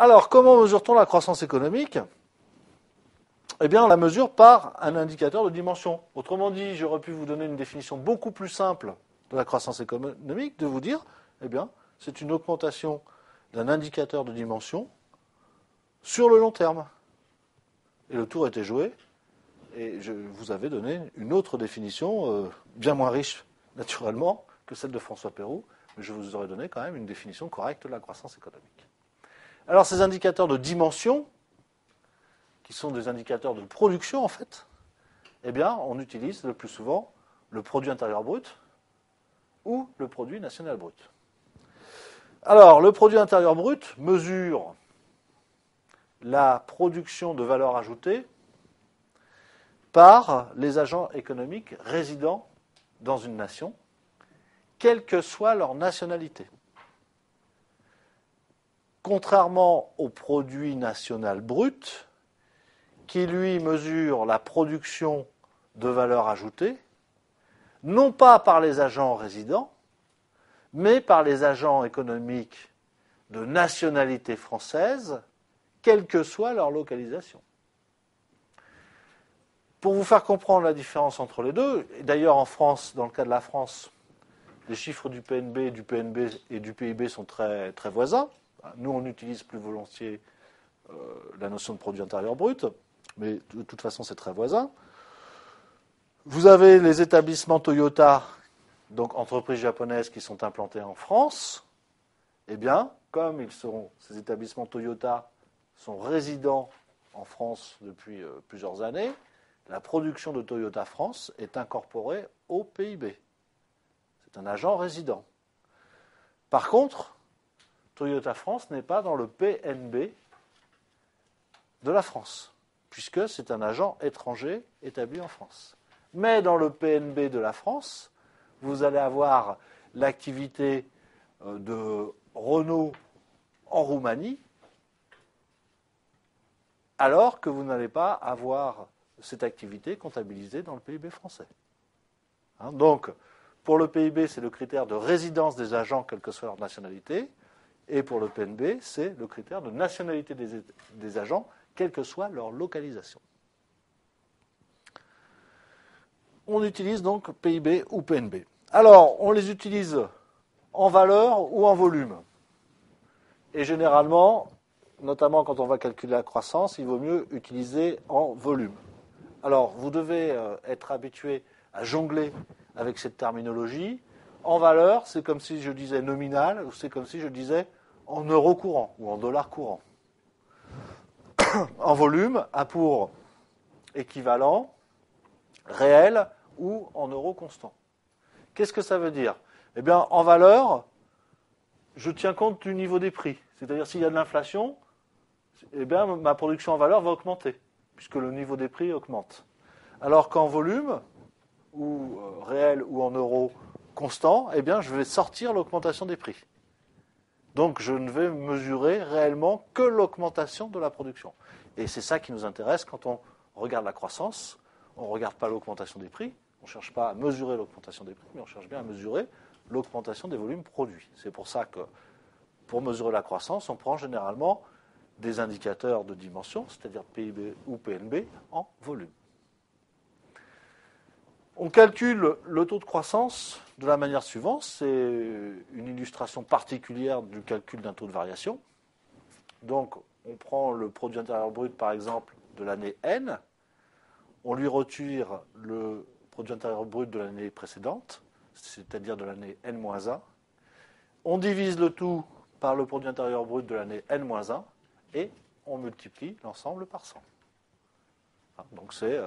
Alors, comment mesure-t-on la croissance économique? Eh bien, on la mesure par un indicateur de dimension. Autrement dit, j'aurais pu vous donner une définition beaucoup plus simple de la croissance économique, de vous dire, eh bien, c'est une augmentation d'un indicateur de dimension sur le long terme. Et le tour était joué, et je vous avais donné une autre définition, bien moins riche, naturellement, que celle de François Pérou, mais je vous aurais donné quand même une définition correcte de la croissance économique. Alors, ces indicateurs de dimension, qui sont des indicateurs de production, en fait, eh bien, on utilise le plus souvent le produit intérieur brut ou le produit national brut. Alors, le produit intérieur brut mesure la production de valeur ajoutée par les agents économiques résidant dans une nation, quelle que soit leur nationalité. Contrairement au produit national brut, qui lui mesure la production de valeur ajoutée, non pas par les agents résidents, mais par les agents économiques de nationalité française, quelle que soit leur localisation. Pour vous faire comprendre la différence entre les deux, et d'ailleurs en France, dans le cas de la France, les chiffres du PNB, et du PIB sont très, très voisins. Nous, on utilise plus volontiers la notion de produit intérieur brut, mais de toute façon, c'est très voisin. Vous avez les établissements Toyota, donc entreprises japonaises qui sont implantées en France. Eh bien, comme ces établissements Toyota sont résidents en France depuis plusieurs années, la production de Toyota France est incorporée au PIB. C'est un agent résident. Par contre, Toyota France n'est pas dans le PNB de la France, puisque c'est un agent étranger établi en France. Mais dans le PNB de la France, vous allez avoir l'activité de Renault en Roumanie, alors que vous n'allez pas avoir cette activité comptabilisée dans le PIB français. Donc, pour le PIB, c'est le critère de résidence des agents, quelle que soit leur nationalité, et pour le PNB, c'est le critère de nationalité des agents, quelle que soit leur localisation. On utilise donc PIB ou PNB. Alors, on les utilise en valeur ou en volume. Et généralement, notamment quand on va calculer la croissance, il vaut mieux utiliser en volume. Alors, vous devez être habitué à jongler avec cette terminologie. En valeur, c'est comme si je disais nominal, ou c'est comme si je disais en euros courants ou en dollars courants. En volume, a pour équivalent réel ou en euros constants. Qu'est-ce que ça veut dire? Eh bien, en valeur, je tiens compte du niveau des prix. C'est-à-dire, s'il y a de l'inflation, eh bien, ma production en valeur va augmenter, puisque le niveau des prix augmente. Alors qu'en volume, ou réel ou en euros constants, eh bien, je vais sortir l'augmentation des prix. Donc, je ne vais mesurer réellement que l'augmentation de la production. Et c'est ça qui nous intéresse quand on regarde la croissance. On ne regarde pas l'augmentation des prix. On ne cherche pas à mesurer l'augmentation des prix, mais on cherche bien à mesurer l'augmentation des volumes produits. C'est pour ça que, pour mesurer la croissance, on prend généralement des indicateurs de dimension, c'est-à-dire PIB ou PNB, en volume. On calcule le taux de croissance de la manière suivante. C'est une illustration particulière du calcul d'un taux de variation. Donc, on prend le produit intérieur brut, par exemple, de l'année N. On lui retire le produit intérieur brut de l'année précédente, c'est-à-dire de l'année N-1. On divise le tout par le produit intérieur brut de l'année N-1 et on multiplie l'ensemble par 100. Donc, c'est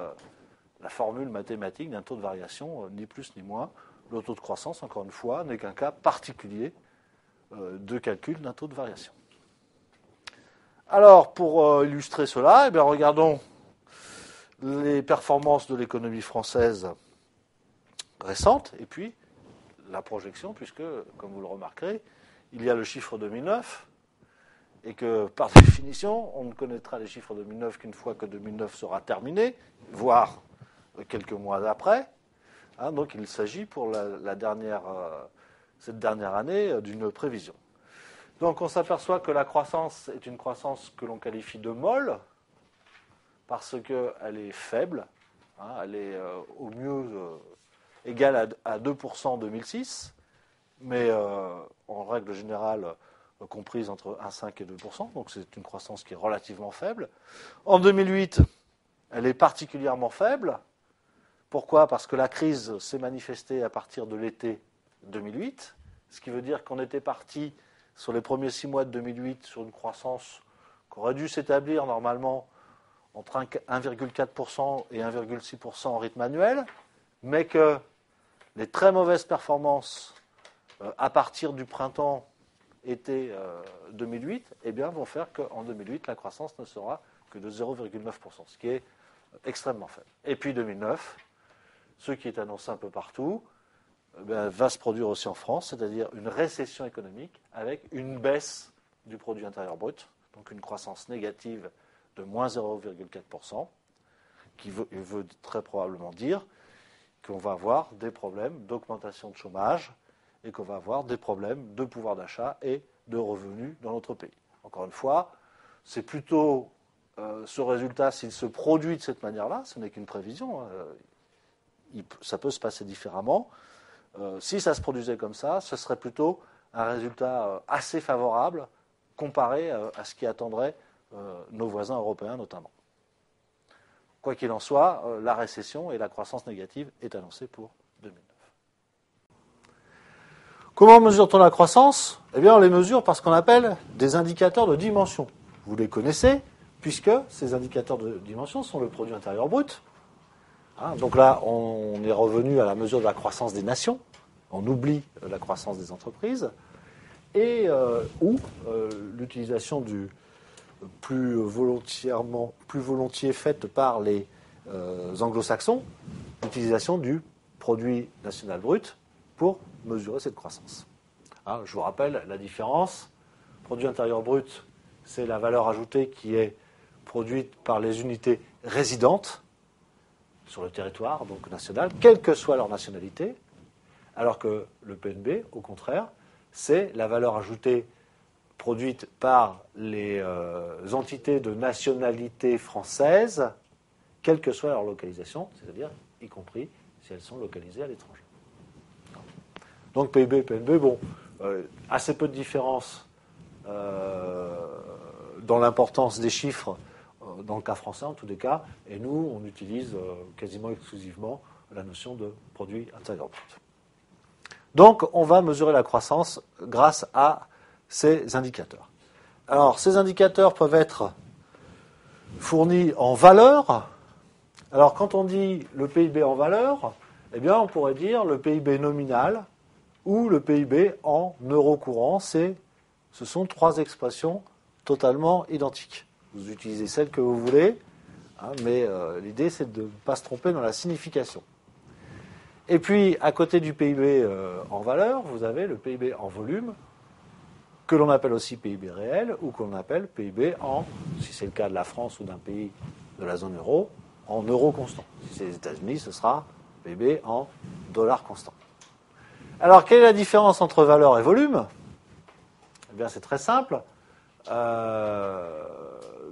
la formule mathématique d'un taux de variation, ni plus ni moins. Le taux de croissance, encore une fois, n'est qu'un cas particulier de calcul d'un taux de variation. Alors, pour illustrer cela, eh bien, regardons les performances de l'économie française récente, et puis la projection, puisque, comme vous le remarquerez, il y a le chiffre 2009, et que, par définition, on ne connaîtra les chiffres 2009 qu'une fois que 2009 sera terminé, voire quelques mois après. Donc il s'agit pour cette dernière année d'une prévision. Donc on s'aperçoit que la croissance est une croissance que l'on qualifie de molle, parce qu'elle est faible, elle est au mieux égale à 2% en 2006, mais en règle générale comprise entre 1,5 et 2%, donc c'est une croissance qui est relativement faible. En 2008, elle est particulièrement faible. Pourquoi ? Parce que la crise s'est manifestée à partir de l'été 2008, ce qui veut dire qu'on était parti sur les premiers 6 mois de 2008 sur une croissance qui aurait dû s'établir normalement entre 1,4% et 1,6% en rythme annuel, mais que les très mauvaises performances à partir du printemps-été 2008 vont faire qu'en 2008, la croissance ne sera que de 0,9%, ce qui est extrêmement faible. Et puis 2009, ce qui est annoncé un peu partout, va se produire aussi en France, c'est-à-dire une récession économique avec une baisse du produit intérieur brut, donc une croissance négative de moins 0,4%, qui veut très probablement dire qu'on va avoir des problèmes d'augmentation de chômage et qu'on va avoir des problèmes de pouvoir d'achat et de revenus dans notre pays. Encore une fois, c'est plutôt ce résultat, s'il se produit de cette manière-là, ce n'est qu'une prévision, ça peut se passer différemment. Si ça se produisait comme ça, ce serait plutôt un résultat assez favorable comparé à ce qui attendrait nos voisins européens notamment. Quoi qu'il en soit, la récession et la croissance négative est annoncée pour 2009. Comment mesure-t-on la croissance ? Eh bien, on les mesure par ce qu'on appelle des indicateurs de dimension. Vous les connaissez, puisque ces indicateurs de dimension sont le produit intérieur brut. Donc là, on est revenu à la mesure de la croissance des nations. On oublie la croissance des entreprises. Et l'utilisation du plus volontiers faite par les anglo-saxons, l'utilisation du produit national brut pour mesurer cette croissance. Je vous rappelle la différence. Produit intérieur brut, c'est la valeur ajoutée qui est produite par les unités résidentes sur le territoire donc national, quelle que soit leur nationalité, alors que le PNB, au contraire, c'est la valeur ajoutée produite par les entités de nationalité française, quelle que soit leur localisation, c'est-à-dire y compris si elles sont localisées à l'étranger. Donc PIB et PNB, assez peu de différence dans l'importance des chiffres dans le cas français en tous les cas, et nous on utilise quasiment exclusivement la notion de produit intérieur brut. Donc on va mesurer la croissance grâce à ces indicateurs. Alors ces indicateurs peuvent être fournis en valeur. Alors quand on dit le PIB en valeur, on pourrait dire le PIB nominal ou le PIB en euros courants. Ce sont trois expressions totalement identiques. Vous utilisez celle que vous voulez, mais l'idée c'est de ne pas se tromper dans la signification. Et puis, à côté du PIB en valeur, vous avez le PIB en volume, que l'on appelle aussi PIB réel, ou qu'on appelle PIB en, si c'est le cas de la France ou d'un pays de la zone euro, en euros constants. Si c'est les États-Unis, ce sera PIB en dollars constants. Alors, quelle est la différence entre valeur et volume ? C'est très simple.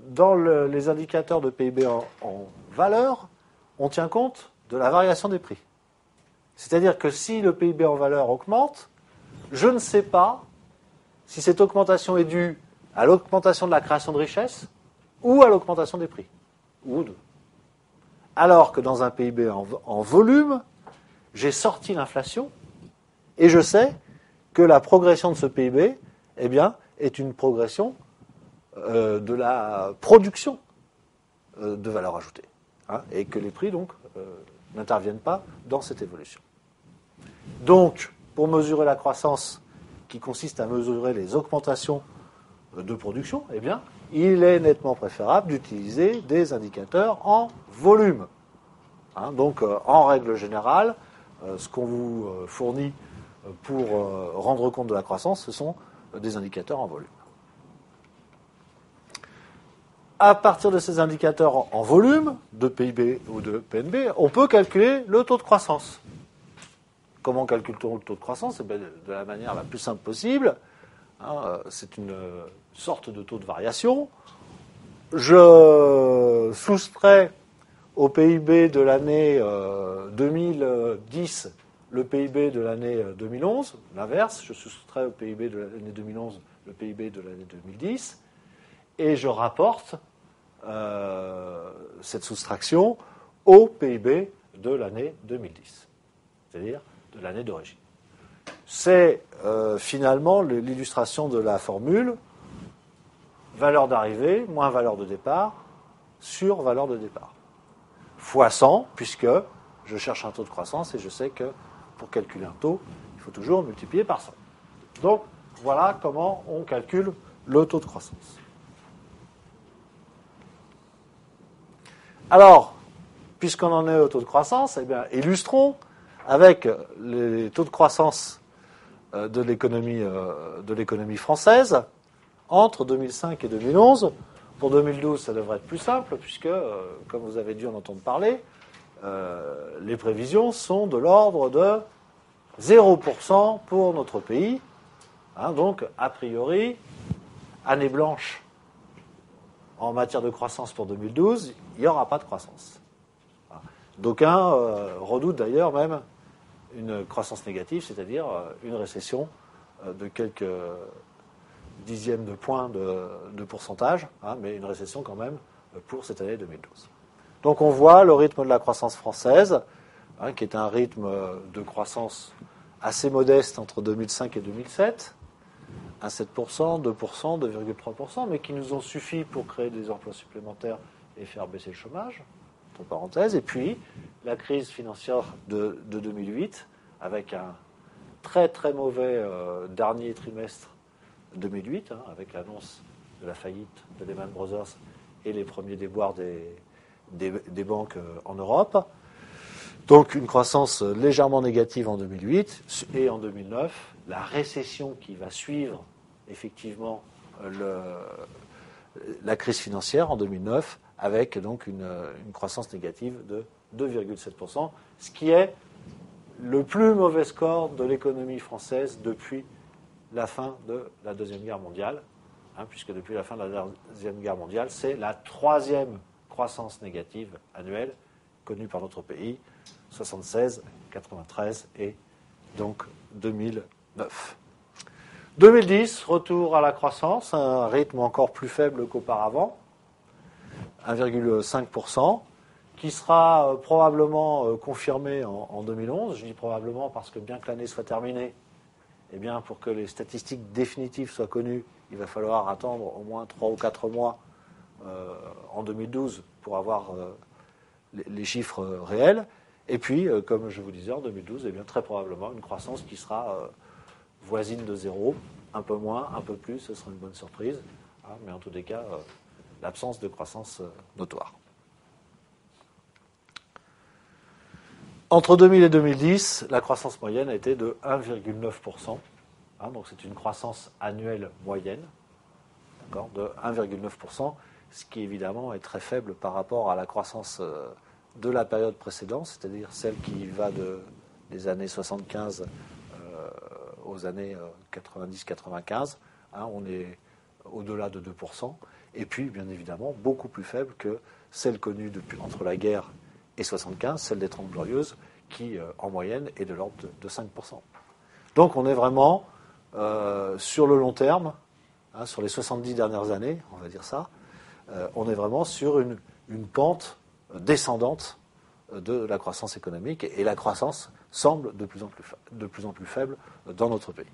Dans les indicateurs de PIB en valeur, on tient compte de la variation des prix. C'est-à-dire que si le PIB en valeur augmente, je ne sais pas si cette augmentation est due à l'augmentation de la création de richesse ou à l'augmentation des prix, ou aux deux. Alors que dans un PIB en volume, j'ai sorti l'inflation et je sais que la progression de ce PIB est une progression de la production de valeur ajoutée, et que les prix donc n'interviennent pas dans cette évolution. Donc, pour mesurer la croissance qui consiste à mesurer les augmentations de production, il est nettement préférable d'utiliser des indicateurs en volume. Donc, en règle générale, ce qu'on vous fournit pour rendre compte de la croissance, ce sont des indicateurs en volume. À partir de ces indicateurs en volume, de PIB ou de PNB, on peut calculer le taux de croissance. Comment calcule-t-on le taux de croissance ? De la manière la plus simple possible. C'est une sorte de taux de variation. Je soustrais au PIB de l'année 2010 le PIB de l'année 2011, l'inverse, je soustrais au PIB de l'année 2011 le PIB de l'année 2010, et je rapporte cette soustraction au PIB de l'année 2010, c'est-à-dire de l'année d'origine. C'est finalement l'illustration de la formule valeur d'arrivée moins valeur de départ sur valeur de départ, fois 100, puisque je cherche un taux de croissance et je sais que pour calculer un taux, il faut toujours multiplier par 100. Donc, voilà comment on calcule le taux de croissance. Alors, puisqu'on en est au taux de croissance, eh bien, illustrons avec les taux de croissance de l'économie française entre 2005 et 2011. Pour 2012, ça devrait être plus simple, puisque, comme vous avez dû en entendre parler, les prévisions sont de l'ordre de 0% pour notre pays. Donc, a priori, année blanche en matière de croissance pour 2012, il n'y aura pas de croissance. D'aucuns redoutent d'ailleurs même une croissance négative, c'est-à-dire une récession de quelques dixièmes de points de pourcentage, mais une récession quand même pour cette année 2012. Donc on voit le rythme de la croissance française, qui est un rythme de croissance assez modeste entre 2005 et 2007, 1,7%, 2%, 2,3%, mais qui nous ont suffi pour créer des emplois supplémentaires et faire baisser le chômage, entre parenthèses. Et puis la crise financière de 2008, avec un très très mauvais dernier trimestre 2008, avec l'annonce de la faillite de Lehman Brothers et les premiers déboires des banques en Europe. Donc une croissance légèrement négative en 2008 et en 2009, la récession qui va suivre effectivement la crise financière en 2009, avec donc une croissance négative de 2,7%, ce qui est le plus mauvais score de l'économie française depuis la fin de la Deuxième Guerre mondiale, puisque depuis la fin de la Deuxième Guerre mondiale, c'est la troisième croissance négative annuelle connue par notre pays, 76, 93 et donc 2009. 2010, retour à la croissance, un rythme encore plus faible qu'auparavant, 1,5%, qui sera probablement confirmé en 2011. Je dis probablement parce que bien que l'année soit terminée, eh bien, pour que les statistiques définitives soient connues, il va falloir attendre au moins 3 ou 4 mois en 2012 pour avoir les chiffres réels. Et puis, comme je vous disais, en 2012, eh bien, très probablement une croissance qui sera voisine de zéro, un peu moins, un peu plus, ce sera une bonne surprise. Mais en tous les cas, l'absence de croissance notoire. Entre 2000 et 2010, la croissance moyenne a été de 1,9%. Donc c'est une croissance annuelle moyenne, de 1,9%, ce qui évidemment est très faible par rapport à la croissance de la période précédente, c'est-à-dire celle qui va des années 75 aux années 90-95. On est au-delà de 2%. Et puis, bien évidemment, beaucoup plus faible que celle connue entre la guerre et 75, celle des 30 Glorieuses, qui, en moyenne, est de l'ordre de 5%. Donc, on est vraiment, sur le long terme, sur les 70 dernières années, on va dire ça, on est vraiment sur une pente descendante de la croissance économique, et la croissance semble de plus en plus faible dans notre pays.